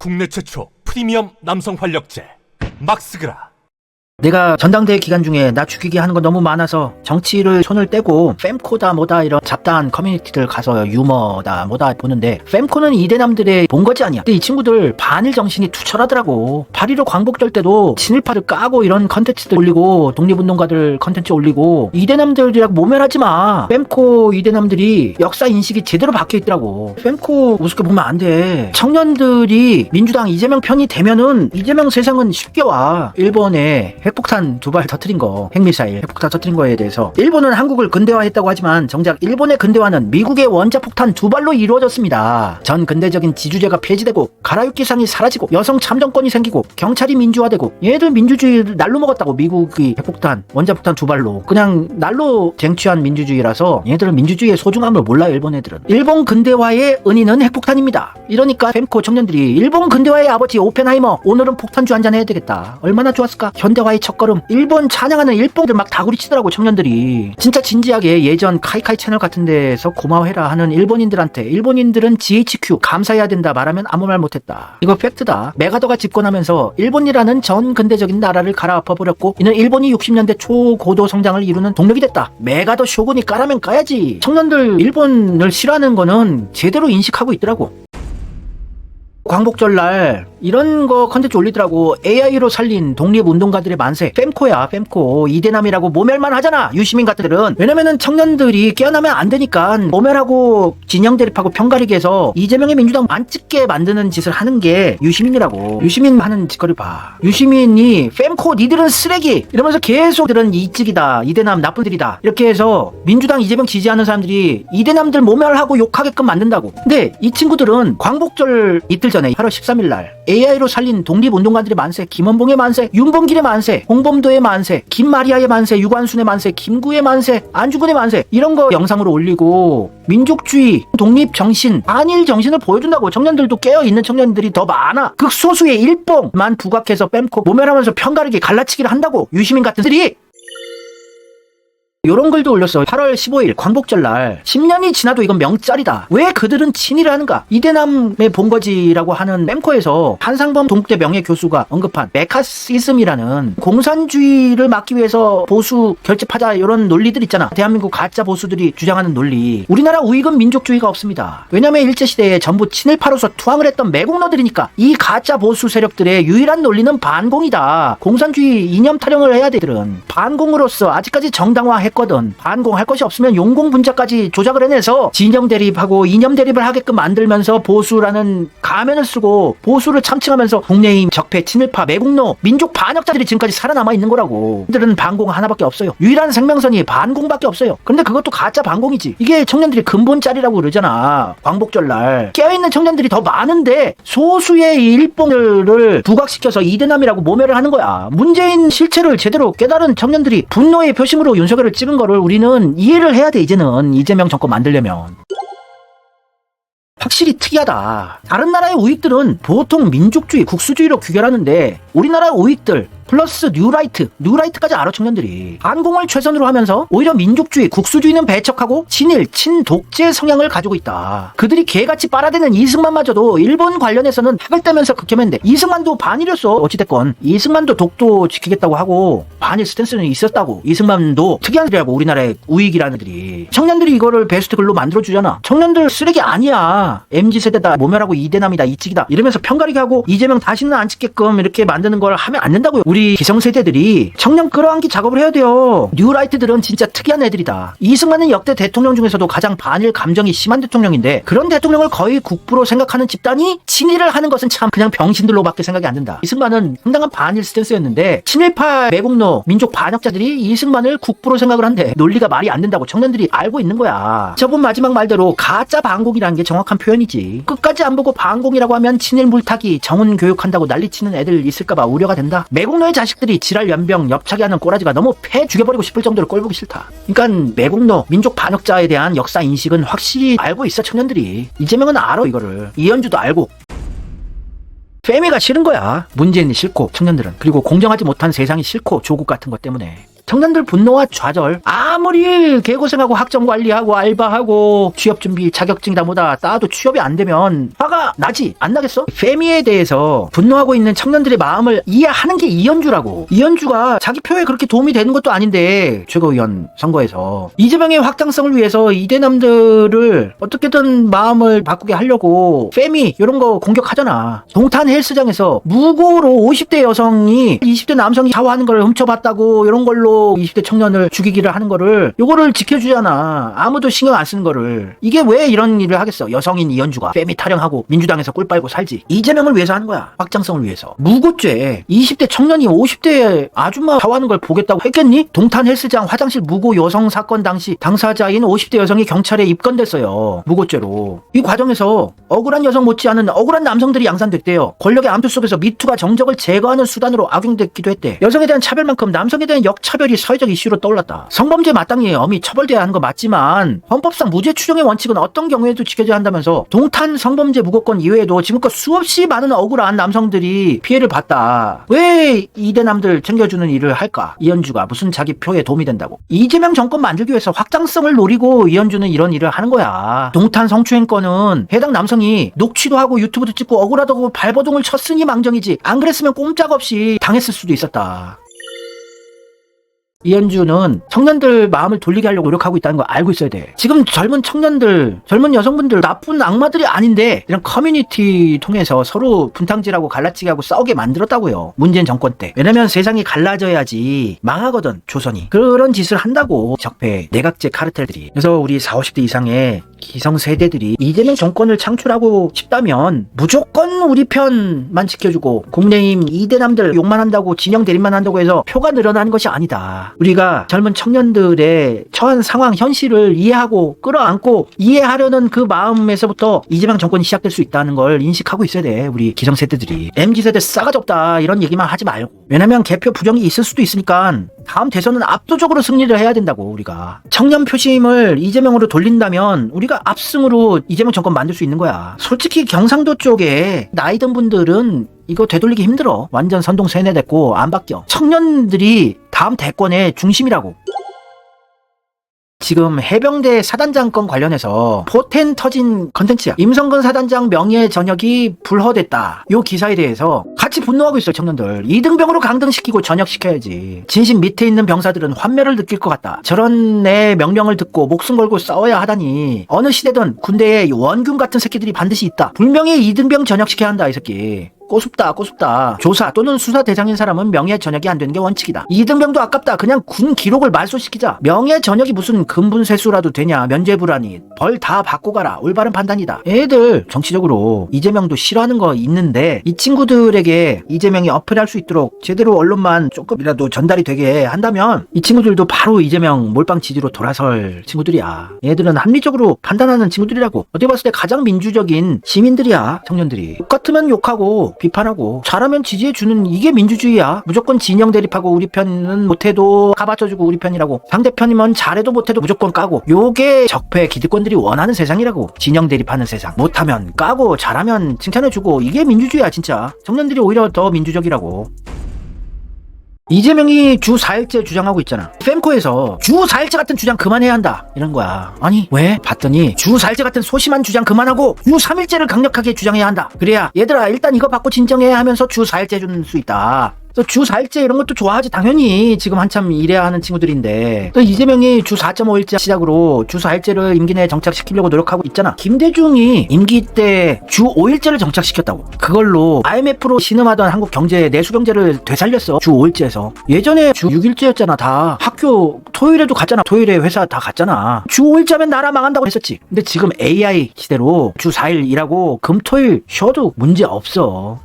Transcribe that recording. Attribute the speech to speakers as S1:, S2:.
S1: 국내 최초 프리미엄 남성 활력제 막스그라.
S2: 내가 전당대회 기간 중에 나 죽이기 하는 거 너무 많아서 정치를 손을 떼고 fem코다 뭐다 이런 잡다한 커뮤니티들 가서 유머다 뭐다 보는데 fem코는 이대남들의 본거지 아니야. 근데 이 친구들 반일 정신이 투철하더라고. 8.15 광복절 때도 친일파를 까고 이런 컨텐츠들 올리고 독립운동가들 컨텐츠 올리고 이대남들이라고 모멸하지 마. fem코 이대남들이 역사 인식이 제대로 박혀있더라고. fem코 우습게 보면 안 돼. 청년들이 민주당 이재명 편이 되면은 이재명 세상은 쉽게 와. 일본에 핵폭탄 2발 터뜨린 거, 핵미사일 핵폭탄 터뜨린 거에 대해서 일본은 한국을 근대화했다고 하지만 정작 일본의 근대화는 미국의 원자폭탄 2발로 이루어졌습니다. 전 근대적인 지주제가 폐지되고 가라육기상이 사라지고 여성 참정권이 생기고 경찰이 민주화되고 얘들 민주주의를 날로 먹었다고. 미국이 핵폭탄 원자폭탄 2발로 그냥 날로 쟁취한 민주주의라서 얘들은 민주주의의 소중함을 몰라. 일본 애들은 일본 근대화의 은인은 핵폭탄입니다. 이러니까 fem코 청년들이 일본 근대화의 아버지 오펜하이머 오늘은 폭탄주 한잔 해야 되겠다. 얼마나 좋았을까. 현대화의 첫걸음. 일본 찬양하는 일본들 막 다구리 치더라고. 청년들이 진짜 진지하게 예전 카이카이 채널 같은 데서 고마워해라 하는 일본인들한테 일본인들은 GHQ 감사해야 된다 말하면 아무 말 못했다. 이거 팩트다. 메가더가 집권하면서 일본이라는 전 근대적인 나라를 갈아엎어버렸고 이는 일본이 60년대 초고도 성장을 이루는 동력이 됐다. 메가더 쇼군이 까라면 까야지. 청년들 일본을 싫어하는 거는 제대로 인식하고 있더라고. 광복절날 이런 거 컨텐츠 올리더라고. AI로 살린 독립운동가들의 만세. fem코야 fem코. 이대남이라고 모멸만 하잖아 유시민 같은 들은. 왜냐면은 청년들이 깨어나면 안 되니까 모멸하고 진영 대립하고 편가리게 해서 이재명의 민주당 안 찍게 만드는 짓을 하는 게 유시민이라고. 유시민 하는 짓거리 봐. 유시민이 fem코 니들은 쓰레기 이러면서 계속 들은 이찍이다 이대남 나쁜들이다 이렇게 해서 민주당 이재명 지지하는 사람들이 이대남들 모멸하고 욕하게끔 만든다고. 근데 이 친구들은 광복절 이틀 전에 8월 13일 날 AI로 살린 독립운동가들의 만세, 김원봉의 만세, 윤봉길의 만세, 홍범도의 만세, 김마리아의 만세, 유관순의 만세, 김구의 만세, 안중근의 만세 이런 거 영상으로 올리고 민족주의, 독립정신, 반일 정신을 보여준다고. 청년들도 깨어있는 청년들이 더 많아. 극소수의 일뽕만 부각해서 fem코 모멸하면서 편가르게 갈라치기를 한다고. 유시민 같은 들이 요런 글도 올렸어. 8월 15일 광복절날 10년이 지나도 이건 명짤이다. 왜 그들은 친일을 하는가. 이대남의 본거지라고 하는 fem코에서 한상범 동국대 명예교수가 언급한 메카시즘이라는 공산주의를 막기 위해서 보수 결집하자 이런 논리들 있잖아. 대한민국 가짜 보수들이 주장하는 논리. 우리나라 우익은 민족주의가 없습니다. 왜냐면 일제시대에 전부 친일파로서 투항을 했던 매국노들이니까. 이 가짜 보수 세력들의 유일한 논리는 반공이다. 공산주의 이념 타령을 해야 되들은 반공으로서 아직까지 정당화 했거든. 반공할 것이 없으면 용공 분자까지 조작을 해내서 진영 대립하고 이념 대립을 하게끔 만들면서 보수라는 가면을 쓰고 보수를 참칭하면서 국내임 적폐 친일파 매국노 민족 반역자들이 지금까지 살아남아 있는 거라고. 이들은 반공 하나밖에 없어요. 유일한 생명선이 반공밖에 없어요. 근데 그것도 가짜 반공이지. 이게 청년들이 근본짤이라고 그러잖아. 광복절날 깨어있는 청년들이 더 많은데 소수의 일뽕들을 부각시켜서 이대남이라고 모멸을 하는 거야. 문재인 실체를 제대로 깨달은 청년들이 분노의 표심으로 윤석열을 찍은 거를 우리는 이해를 해야 돼. 이제는 이재명 정권 만들려면. 확실히 특이하다. 다른 나라의 우익들은 보통 민족주의, 국수주의로 귀결하는데 우리나라 우익들 플러스 뉴라이트까지 알아. 청년들이 반공을 최선으로 하면서 오히려 민족주의, 국수주의는 배척하고 친일, 친독재 성향을 가지고 있다. 그들이 개같이 빨아대는 이승만마저도 일본 관련해서는 학을 떼면서 극혐했는데 이승만도 반일이었어. 어찌됐건 이승만도 독도 지키겠다고 하고 반일 스탠스는 있었다고. 이승만도 특이한 애들이라고. 우리나라의 우익이라는 애들이. 청년들이 이거를 베스트 글로 만들어주잖아. 청년들 쓰레기 아니야. MZ세대다, 모멸하고 이대남이다, 이찍이다 이러면서 편가르게 하고 이재명 다시는 안 찍게끔 이렇게 만드는 걸 하면 안 된다고요. 우리 기성세대들이 청년 끌어안기 작업을 해야 돼요. 뉴라이트들은 진짜 특이한 애들이다. 이승만은 역대 대통령 중에서도 가장 반일 감정이 심한 대통령인데 그런 대통령을 거의 국부로 생각하는 집단이 친일을 하는 것은 참 그냥 병신들로밖에 생각이 안 든다. 이승만은 상당한 반일 스탠스였는데 친일파 매국노 민족 반역자들이 이승만을 국부로 생각을 한대. 논리가 말이 안 된다고 청년들이 알고 있는 거야. 저번 마지막 말대로 가짜 반공이라는 게 정확한 표현이지. 끝까지 안 보고 반공이라고 하면 친일 물타기 정훈 교육한다고 난리치는 애들 있을까봐 우려가 된다. 매국노의 자식들이 지랄 연병 엽차게 하는 꼬라지가 너무 패 죽여버리고 싶을 정도로 꼴보기 싫다. 그러니까 매국노 민족 반역자에 대한 역사 인식은 확실히 알고 있어. 청년들이. 이재명은 알아 이거를. 이현주도 알고. 페미가 싫은 거야. 문재인이 싫고 청년들은. 그리고 공정하지 못한 세상이 싫고 조국 같은 것 때문에. 청년들 분노와 좌절, 아무리 개고생하고 학점 관리하고 알바하고 취업 준비 자격증이다 뭐다 따도 취업이 안 되면 화가 나지 안 나겠어? 페미에 대해서 분노하고 있는 청년들의 마음을 이해하는 게 이현주라고. 이현주가 자기 표에 그렇게 도움이 되는 것도 아닌데 최고위원 선거에서 이재명의 확장성을 위해서 이대남들을 어떻게든 마음을 바꾸게 하려고 페미 이런 거 공격하잖아. 동탄 헬스장에서 무고로 50대 여성이 20대 남성이 샤워하는 걸 훔쳐봤다고 이런 걸로 20대 청년을 죽이기를 하는 거를 요거를 지켜주잖아. 아무도 신경 안 쓰는 거를. 이게 왜 이런 일을 하겠어? 여성인 이현주가 페미 타령하고 민주당에서 꿀 빨고 살지. 이재명을 위해서 하는 거야. 확장성을 위해서. 무고죄 20대 청년이 50대 아줌마 샤워하는 걸 보겠다고 했겠니? 동탄 헬스장 화장실 무고 여성 사건 당시 당사자인 50대 여성이 경찰에 입건됐어요. 무고죄로. 이 과정에서 억울한 여성 못지않은 억울한 남성들이 양산됐대요. 권력의 암투 속에서 미투가 정적을 제거하는 수단으로 악용됐기도 했대. 여성에 대한 차별만큼 남성에 대한 역차별이 사회적 이슈로 떠올랐다. 성범죄 마땅히 엄히 처벌돼야 하는 거 맞지만 헌법상 무죄 추정의 원칙은 어떤 경우에도 지켜져야 한다면서 동탄 성범죄 무고건 이외에도 지금껏 수없이 많은 억울한 남성들이 피해를 봤다. 왜 이대남들 챙겨주는 일을 할까? 이현주가 무슨 자기 표에 도움이 된다고. 이재명 정권 만들기 위해서 확장성을 노리고 이현주는 이런 일을 하는 거야. 동탄 성추행 건은 해당 남성이 녹취도 하고 유튜브도 찍고 억울하다고 발버둥을 쳤으니 망정이지 안 그랬으면 꼼짝없이 당했을 수도 있었다. 이현주는 청년들 마음을 돌리게 하려고 노력하고 있다는 거 알고 있어야 돼. 지금 젊은 청년들, 젊은 여성분들 나쁜 악마들이 아닌데 이런 커뮤니티 통해서 서로 분탕질하고 갈라치기 하고 싸우게 만들었다고요. 문재인 정권 때. 왜냐면 세상이 갈라져야지 망하거든 조선이. 그런 짓을 한다고 적폐 내각제 카르텔들이. 그래서 우리 40, 50대 이상의 기성세대들이 이재명 정권을 창출하고 싶다면 무조건 우리 편만 지켜주고 국내임 이대남들 욕만 한다고 진영 대립만 한다고 해서 표가 늘어나는 것이 아니다. 우리가 젊은 청년들의 처한 상황 현실을 이해하고 끌어안고 이해하려는 그 마음에서부터 이재명 정권이 시작될 수 있다는 걸 인식하고 있어야 돼. 우리 기성세대들이. MZ세대 싸가지 없다 이런 얘기만 하지 말고. 왜냐면 개표 부정이 있을 수도 있으니까 다음 대선은 압도적으로 승리를 해야 된다고. 우리가 청년 표심을 이재명으로 돌린다면 우리가 압승으로 이재명 정권 만들 수 있는 거야. 솔직히 경상도 쪽에 나이 든 분들은 이거 되돌리기 힘들어. 완전 선동 세뇌됐고 안 바뀌어. 청년들이 다음 대권의 중심이라고. 지금 해병대 사단장 건 관련해서 포텐 터진 컨텐츠야. 임성근 사단장 명예 전역이 불허됐다. 요 기사에 대해서 같이 분노하고 있어요. 청년들. 이등병으로 강등시키고 전역시켜야지. 진심 밑에 있는 병사들은 환멸을 느낄 것 같다. 저런 내 명령을 듣고 목숨 걸고 싸워야 하다니. 어느 시대든 군대에 원균 같은 새끼들이 반드시 있다. 분명히 이등병 전역시켜야 한다 이 새끼. 꼬숩다. 조사 또는 수사 대상인 사람은 명예 전역이 안 되는 게 원칙이다. 이등병도 아깝다. 그냥 군 기록을 말소시키자. 명예 전역이 무슨 근분세수라도 되냐. 면죄부라니. 벌 다 받고 가라. 올바른 판단이다. 애들 정치적으로 이재명도 싫어하는 거 있는데 이 친구들에게 이재명이 어필할 수 있도록 제대로 언론만 조금이라도 전달이 되게 한다면 이 친구들도 바로 이재명 몰빵 지지로 돌아설 친구들이야. 얘들은 합리적으로 판단하는 친구들이라고. 어디 봤을 때 가장 민주적인 시민들이야. 청년들이. 똑같으면 욕하고 비판하고 잘하면 지지해주는 이게 민주주의야. 무조건 진영 대립하고 우리 편은 못해도 가봐줘주고 우리 편이라고. 상대편이면 잘해도 못해도 무조건 까고. 요게 적폐 기득권들이 원하는 세상이라고. 진영 대립하는 세상. 못하면 까고 잘하면 칭찬해주고. 이게 민주주의야 진짜. 청년들이 오히려 더 민주적이라고. 이재명이 주 4일째 주장하고 있잖아. fem코에서 주 4일째 같은 주장 그만해야 한다 이런 거야. 아니 왜? 봤더니 주 4일째 같은 소심한 주장 그만하고 주 3일째를 강력하게 주장해야 한다. 그래야 얘들아 일단 이거 받고 진정해 하면서 주 4일째 해줄 수 있다. 또 주 4일째 이런 것도 좋아하지. 당연히 지금 한참 일해야 하는 친구들인데 또 이재명이 주 4.5일째 시작으로 주 4일째를 임기 내에 정착시키려고 노력하고 있잖아. 김대중이 임기 때 주 5일째를 정착시켰다고. 그걸로 IMF로 신음하던 한국 경제 내수 경제를 되살렸어. 주 5일째에서. 예전에 주 6일째였잖아. 다 학교 토요일에도 갔잖아. 토요일에 회사 다 갔잖아. 주 5일째면 나라 망한다고 했었지. 근데 지금 AI 시대로 주 4일 일하고 금 토일 쉬어도 문제 없어.